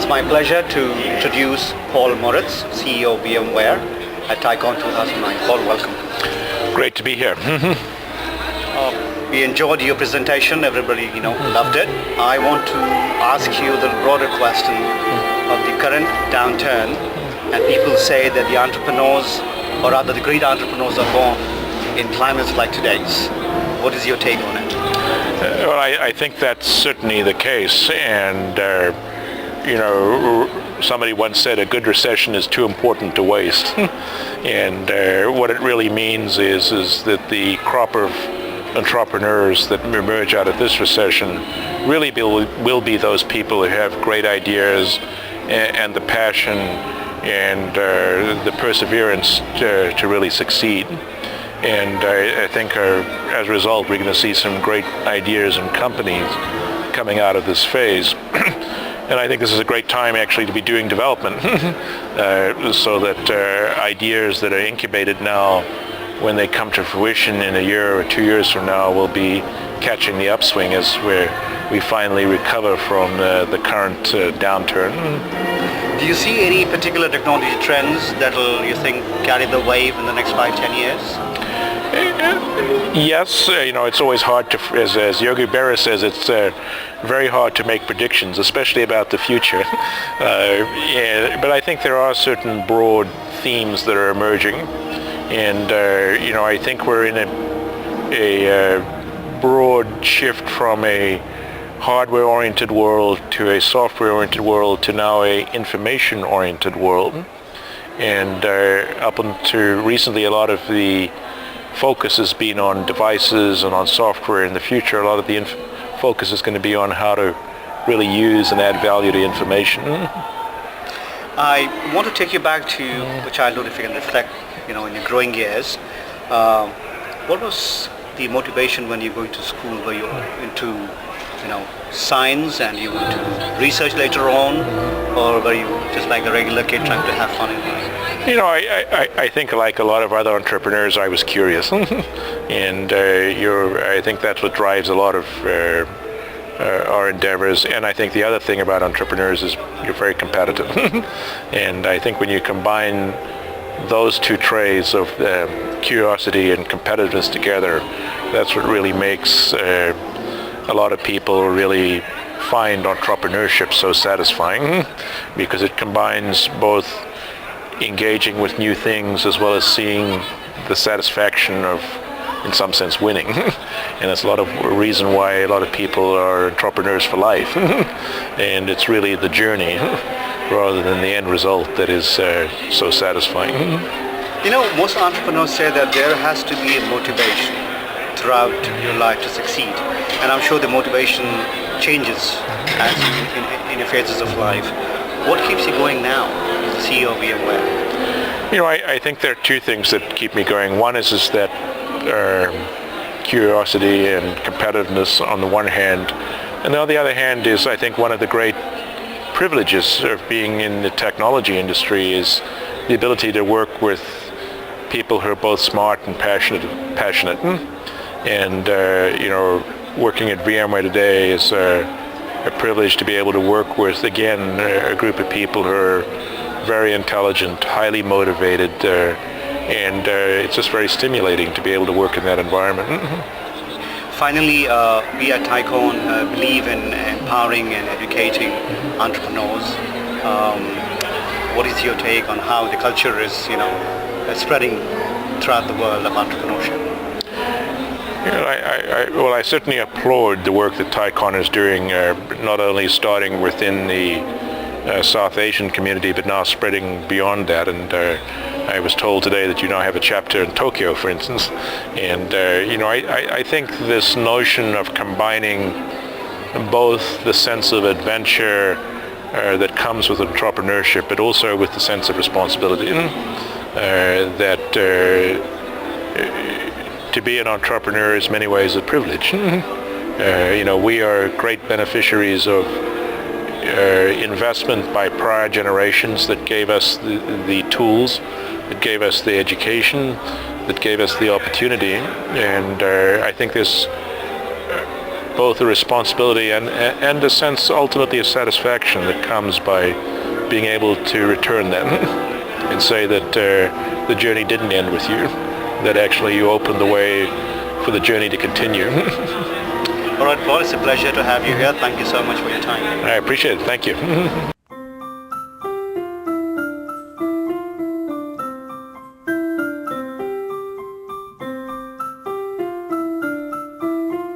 my pleasure to introduce Paul Maritz, CEO of VMware at TiCon 2009. Paul, welcome. Great to be here. We enjoyed your presentation. Everybody, loved it. I want to ask you the broader question of the current downturn. And people say that the entrepreneurs, or rather the great entrepreneurs, are born in climates like today's. What is your take on it? Well, I think that's certainly the case. And, somebody once said a good recession is too important to waste. And what it really means is that the crop of entrepreneurs that emerge out of this recession really will be those people who have great ideas and the passion and the perseverance to really succeed. And I think as a result, we're going to see some great ideas and companies coming out of this phase. And I think this is a great time actually to be doing development so that ideas that are incubated now, when they come to fruition in a year or 2 years from now, will be catching the upswing as we finally recover from the current downturn. Do you see any particular technology trends that will, you think, carry the wave in the next 5-10 years? Yes, it's always hard to, as Yogi Berra says, it's very hard to make predictions, especially about the future. But I think there are certain broad themes that are emerging. And, I think we're in a broad shift from a hardware-oriented world to a software-oriented world to now a information-oriented world. And up until recently, a lot of the focus has been on devices and on software. In the future, a lot of the focus is going to be on how to really use and add value to information. I want to take you back to the childhood, if you can reflect, in your growing years. What was the motivation when you were going to school? Were you into, science and you went to research later on, or were you just like a regular kid trying to have fun in life? I think like a lot of other entrepreneurs, I was curious, and I think that's what drives a lot of our endeavors. And I think the other thing about entrepreneurs is you're very competitive. And I think when you combine those two traits of curiosity and competitiveness together, that's what really makes a lot of people really find entrepreneurship so satisfying, because it combines both engaging with new things as well as seeing the satisfaction of, in some sense, winning. And that's a lot of reason why a lot of people are entrepreneurs for life. And it's really the journey rather than the end result that is so satisfying. Most entrepreneurs say that there has to be a motivation throughout your life to succeed. And I'm sure the motivation changes as in your phases of life. What keeps you going now as the CEO of VMware? I think there are two things that keep me going. One is that curiosity and competitiveness on the one hand. And on the other hand is, I think, one of the great privileges of being in the technology industry is the ability to work with people who are both smart and passionate. And, working at VMware today is a privilege to be able to work with, again, a group of people who are very intelligent, highly motivated, and it's just very stimulating to be able to work in that environment. Finally, we at TiCon believe in empowering and educating entrepreneurs. What is your take on how the culture is, spreading throughout the world of entrepreneurship? I certainly applaud the work that TiCon is doing, not only starting within the South Asian community, but now spreading beyond that. And I was told today that you now have a chapter in Tokyo, for instance. And, I think this notion of combining both the sense of adventure that comes with entrepreneurship, but also with the sense of responsibility, that to be an entrepreneur is in many ways a privilege. We are great beneficiaries of investment by prior generations that gave us the tools, that gave us the education, that gave us the opportunity. And I think there's both a responsibility and a sense ultimately of satisfaction that comes by being able to return them and say that the journey didn't end with you, that actually you opened the way for the journey to continue. All right, Paul, it's a pleasure to have you here. Thank you so much for your time. I appreciate it. Thank you.